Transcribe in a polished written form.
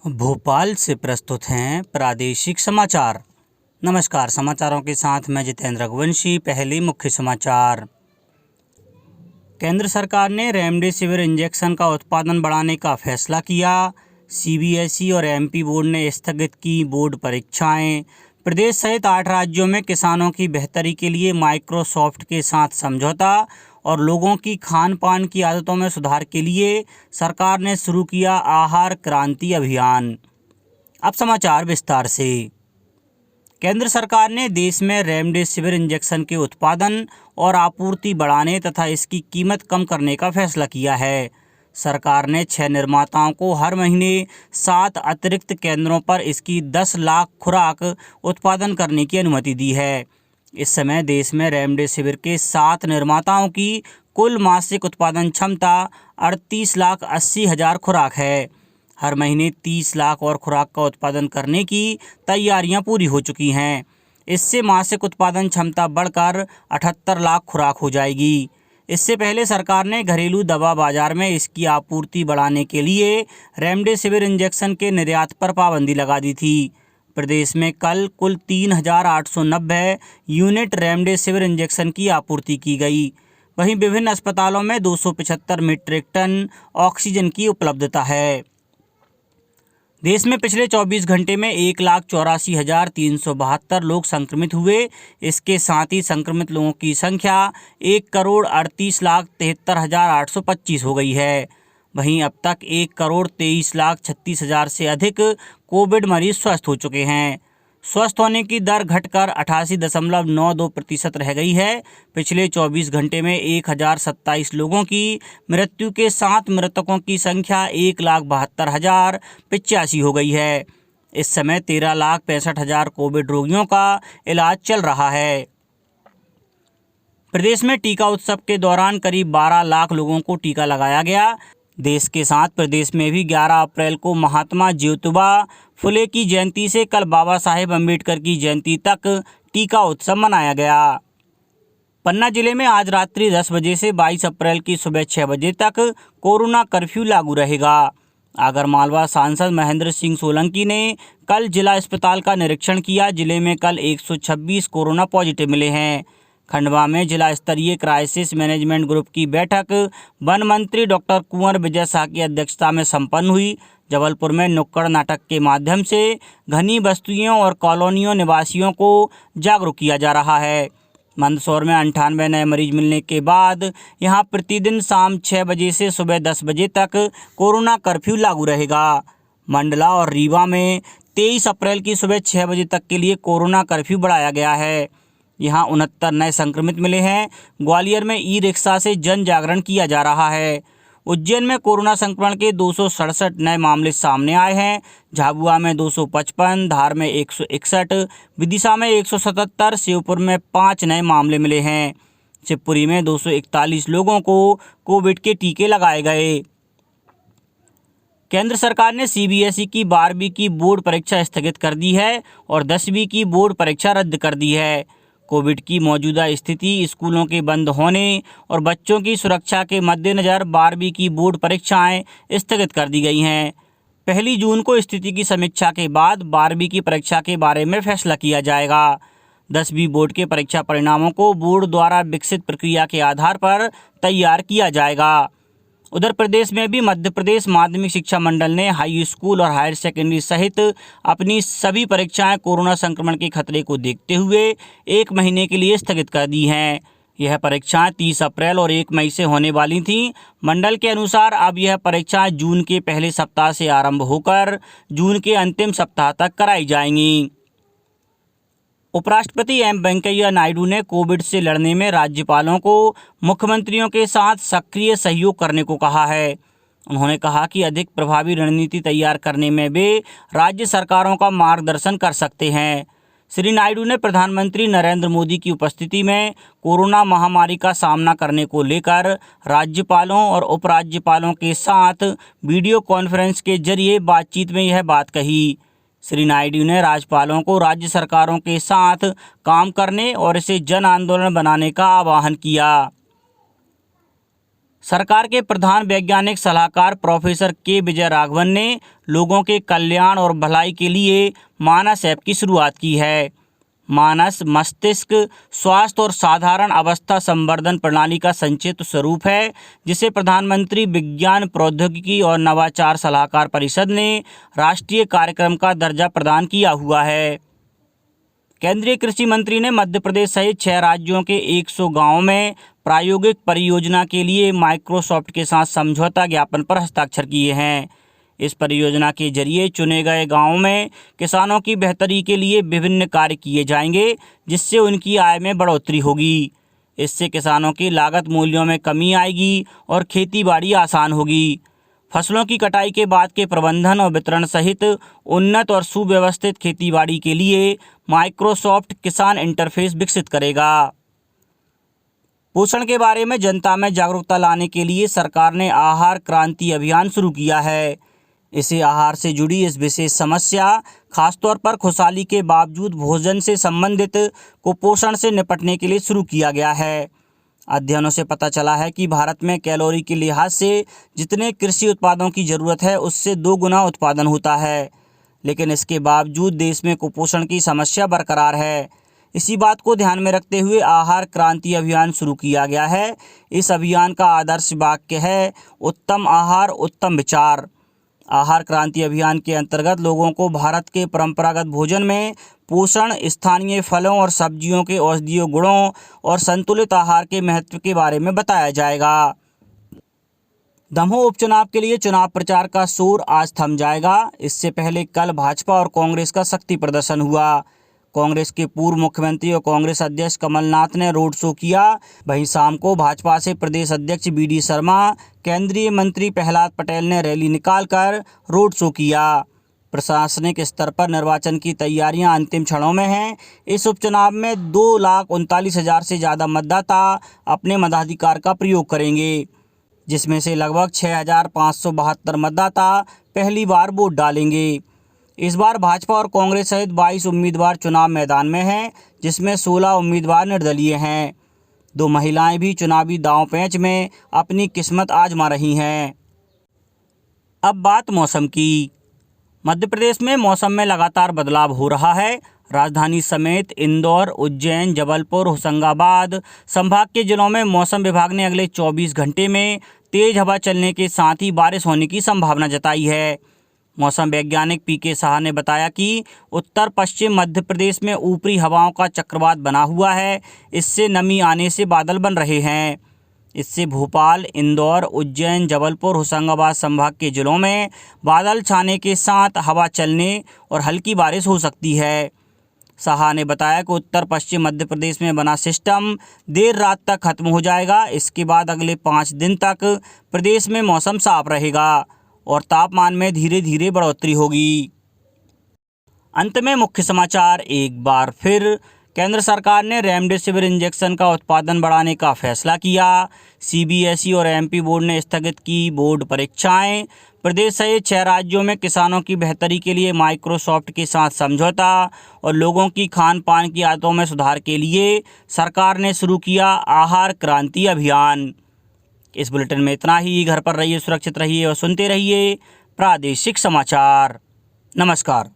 भोपाल से प्रस्तुत हैं प्रादेशिक समाचार। नमस्कार, समाचारों के साथ मैं जितेंद्र रघुवंशी। पहले मुख्य समाचार। केंद्र सरकार ने रेमडेसिविर इंजेक्शन का उत्पादन बढ़ाने का फैसला किया। सीबीएसई और एमपी बोर्ड ने स्थगित की बोर्ड परीक्षाएं। प्रदेश सहित 8 राज्यों में किसानों की बेहतरी के लिए माइक्रोसॉफ्ट के साथ समझौता और लोगों की खान पान की आदतों में सुधार के लिए सरकार ने शुरू किया आहार क्रांति अभियान। अब समाचार विस्तार से। केंद्र सरकार ने देश में रेमडेसिविर इंजेक्शन के उत्पादन और आपूर्ति बढ़ाने तथा इसकी कीमत कम करने का फैसला किया है। सरकार ने 6 निर्माताओं को हर महीने 7 अतिरिक्त केंद्रों पर इसकी 10 लाख खुराक उत्पादन करने की अनुमति दी है। इस समय देश में रेमडेसिविर के 7 निर्माताओं की कुल मासिक उत्पादन क्षमता 38,80,000 खुराक है। हर महीने 30 लाख और खुराक का उत्पादन करने की तैयारियां पूरी हो चुकी हैं। इससे मासिक उत्पादन क्षमता बढ़कर 78 लाख खुराक हो जाएगी। इससे पहले सरकार ने घरेलू दवा बाजार में इसकी आपूर्ति बढ़ाने के लिए रेमडेसिविर इंजेक्शन के निर्यात पर पाबंदी लगा दी थी। प्रदेश में कल कुल 3,890 यूनिट रेमडेसिविर इंजेक्शन की आपूर्ति की गई। वहीं विभिन्न अस्पतालों में 275 मीट्रिक टन ऑक्सीजन की उपलब्धता है। देश में पिछले 24 घंटे में 1,84,372 लोग संक्रमित हुए। इसके साथ ही संक्रमित लोगों की संख्या 1,38,73,825 हो गई है। वहीं अब तक 1,23,36,000 से अधिक कोविड मरीज स्वस्थ हो चुके हैं। स्वस्थ होने की दर घटकर 88.92% रह गई है। पिछले 24 घंटे में 1,027 लोगों की मृत्यु के साथ मृतकों की संख्या 1,72,085 हो गई है। इस समय 13,65,000 कोविड रोगियों का इलाज चल रहा है। प्रदेश में टीका उत्सव के दौरान करीब 12 लाख लोगों को टीका लगाया गया। देश के साथ प्रदेश में भी 11 अप्रैल को महात्मा ज्योतिबा फुले की जयंती से कल बाबा साहेब अम्बेडकर की जयंती तक टीका उत्सव मनाया गया। पन्ना जिले में आज रात्रि 10 बजे से 22 अप्रैल की सुबह 6 बजे तक कोरोना कर्फ्यू लागू रहेगा। आगरमालवा सांसद महेंद्र सिंह सोलंकी ने कल जिला अस्पताल का निरीक्षण किया। जिले में कल 126 कोरोना पॉजिटिव मिले हैं। खंडवा में जिला स्तरीय क्राइसिस मैनेजमेंट ग्रुप की बैठक वन मंत्री डॉक्टर कुंवर विजय शाह की अध्यक्षता में संपन्न हुई। जबलपुर में नुक्कड़ नाटक के माध्यम से घनी बस्तियों और कॉलोनियों निवासियों को जागरूक किया जा रहा है। मंदसौर में 98 नए मरीज मिलने के बाद यहां प्रतिदिन शाम 6 बजे से सुबह 10 बजे तक कोरोना कर्फ्यू लागू रहेगा। मंडला और रीवा में 23 अप्रैल की सुबह 6 बजे तक के लिए कोरोना कर्फ्यू बढ़ाया गया है। यहाँ 69 नए संक्रमित मिले हैं। ग्वालियर में ई रिक्शा से जन जागरण किया जा रहा है। उज्जैन में कोरोना संक्रमण के 267 नए मामले सामने आए हैं। झाबुआ में 255, धार में 161, विदिशा में 177, शिवपुर में 5 नए मामले मिले हैं। शिवपुरी में 241 लोगों को कोविड के टीके लगाए गए। केंद्र सरकार ने सीबीएसई की 12वीं की बोर्ड परीक्षा स्थगित कर दी है और 10वीं की बोर्ड परीक्षा रद्द कर दी है। कोविड की मौजूदा स्थिति, स्कूलों के बंद होने और बच्चों की सुरक्षा के मद्देनज़र 12वीं की बोर्ड परीक्षाएं स्थगित कर दी गई हैं। 1 जून को स्थिति की समीक्षा के बाद 12वीं की परीक्षा के बारे में फैसला किया जाएगा। 10वीं बोर्ड के परीक्षा परिणामों को बोर्ड द्वारा विकसित प्रक्रिया के आधार पर तैयार किया जाएगा। उधर प्रदेश में भी मध्य प्रदेश माध्यमिक शिक्षा मंडल ने हाई स्कूल और हायर सेकेंडरी सहित अपनी सभी परीक्षाएं कोरोना संक्रमण के खतरे को देखते हुए 1 महीने के लिए स्थगित कर दी हैं। यह परीक्षाएं 30 अप्रैल और 1 मई से होने वाली थीं। मंडल के अनुसार अब यह परीक्षाएं जून के पहले सप्ताह से आरंभ होकर जून के अंतिम सप्ताह तक कराई जाएंगी। उपराष्ट्रपति एम वेंकैया नायडू ने कोविड से लड़ने में राज्यपालों को मुख्यमंत्रियों के साथ सक्रिय सहयोग करने को कहा है। उन्होंने कहा कि अधिक प्रभावी रणनीति तैयार करने में वे राज्य सरकारों का मार्गदर्शन कर सकते हैं। श्री नायडू ने प्रधानमंत्री नरेंद्र मोदी की उपस्थिति में कोरोना महामारी का सामना करने को लेकर राज्यपालों और उपराज्यपालों के साथ वीडियो कॉन्फ्रेंस के जरिए बातचीत में यह बात कही। श्री नायडू ने राज्यपालों को राज्य सरकारों के साथ काम करने और इसे जन आंदोलन बनाने का आह्वान किया। सरकार के प्रधान वैज्ञानिक सलाहकार प्रोफेसर के विजय राघवन ने लोगों के कल्याण और भलाई के लिए मानस ऐप की शुरुआत की है। मानस मस्तिष्क स्वास्थ्य और साधारण अवस्था संवर्धन प्रणाली का संक्षिप्त स्वरूप है, जिसे प्रधानमंत्री विज्ञान प्रौद्योगिकी और नवाचार सलाहकार परिषद ने राष्ट्रीय कार्यक्रम का दर्जा प्रदान किया हुआ है। केंद्रीय कृषि मंत्री ने मध्य प्रदेश सहित 6 राज्यों के 100 गांवों में प्रायोगिक परियोजना के लिए माइक्रोसॉफ्ट के साथ समझौता ज्ञापन पर हस्ताक्षर किए हैं। इस परियोजना के जरिए चुने गए गांवों में किसानों की बेहतरी के लिए विभिन्न कार्य किए जाएंगे, जिससे उनकी आय में बढ़ोतरी होगी। इससे किसानों की लागत मूल्यों में कमी आएगी और खेती-बाड़ी आसान होगी। फसलों की कटाई के बाद के प्रबंधन और वितरण सहित उन्नत और सुव्यवस्थित खेतीबाड़ी के लिए माइक्रोसॉफ्ट किसान इंटरफेस विकसित करेगा। पोषण के बारे में जनता में जागरूकता लाने के लिए सरकार ने आहार क्रांति अभियान शुरू किया है। इसे आहार से जुड़ी इस विशेष समस्या, खासतौर पर खुशहाली के बावजूद भोजन से संबंधित कुपोषण से निपटने के लिए शुरू किया गया है। अध्ययनों से पता चला है कि भारत में कैलोरी के लिहाज से जितने कृषि उत्पादों की ज़रूरत है, उससे 2 गुना उत्पादन होता है, लेकिन इसके बावजूद देश में कुपोषण की समस्या बरकरार है। इसी बात को ध्यान में रखते हुए आहार क्रांति अभियान शुरू किया गया है। इस अभियान का आदर्श वाक्य है, उत्तम आहार उत्तम विचार। आहार क्रांति अभियान के अंतर्गत लोगों को भारत के परंपरागत भोजन में पोषण, स्थानीय फलों और सब्जियों के औषधीय गुणों और संतुलित आहार के महत्व के बारे में बताया जाएगा। दमोह उपचुनाव के लिए चुनाव प्रचार का शोर आज थम जाएगा। इससे पहले कल भाजपा और कांग्रेस का शक्ति प्रदर्शन हुआ। कांग्रेस के पूर्व मुख्यमंत्री और कांग्रेस अध्यक्ष कमलनाथ ने रोड शो किया। वहीं शाम को भाजपा से प्रदेश अध्यक्ष BD शर्मा, केंद्रीय मंत्री प्रहलाद पटेल ने रैली निकालकर रोड शो किया। प्रशासनिक स्तर पर निर्वाचन की तैयारियां अंतिम क्षणों में हैं। इस उपचुनाव में 2,39,000 से ज़्यादा मतदाता अपने मताधिकार का प्रयोग करेंगे, जिसमें से लगभग 6,572 मतदाता पहली बार वोट डालेंगे। इस बार भाजपा और कांग्रेस सहित 22 उम्मीदवार चुनाव मैदान में हैं, जिसमें 16 उम्मीदवार निर्दलीय हैं। 2 महिलाएं भी चुनावी दांव पेंच में अपनी किस्मत आजमा रही हैं। अब बात मौसम की। मध्य प्रदेश में मौसम में लगातार बदलाव हो रहा है। राजधानी समेत इंदौर, उज्जैन, जबलपुर, होशंगाबाद संभाग के जिलों में मौसम विभाग ने अगले 24 घंटे में तेज हवा चलने के साथ ही बारिश होने की संभावना जताई है। मौसम वैज्ञानिक PK साहा ने बताया कि उत्तर पश्चिम मध्य प्रदेश में ऊपरी हवाओं का चक्रवात बना हुआ है। इससे नमी आने से बादल बन रहे हैं। इससे भोपाल, इंदौर, उज्जैन, जबलपुर, होशंगाबाद संभाग के जिलों में बादल छाने के साथ हवा चलने और हल्की बारिश हो सकती है। साहा ने बताया कि उत्तर पश्चिम मध्य प्रदेश में बना सिस्टम देर रात तक खत्म हो जाएगा। इसके बाद अगले 5 दिन तक प्रदेश में मौसम साफ रहेगा और तापमान में धीरे धीरे बढ़ोतरी होगी। अंत में मुख्य समाचार एक बार फिर। केंद्र सरकार ने रेमडेसिविर इंजेक्शन का उत्पादन बढ़ाने का फैसला किया। CBSE और MP बोर्ड ने स्थगित की बोर्ड परीक्षाएं। प्रदेश सहित 6 राज्यों में किसानों की बेहतरी के लिए माइक्रोसॉफ्ट के साथ समझौता और लोगों की खान पान की आदतों में सुधार के लिए सरकार ने शुरू किया आहार क्रांति अभियान। इस बुलेटिन में इतना ही। घर पर रहिए, सुरक्षित रहिए और सुनते रहिए प्रादेशिक समाचार। नमस्कार।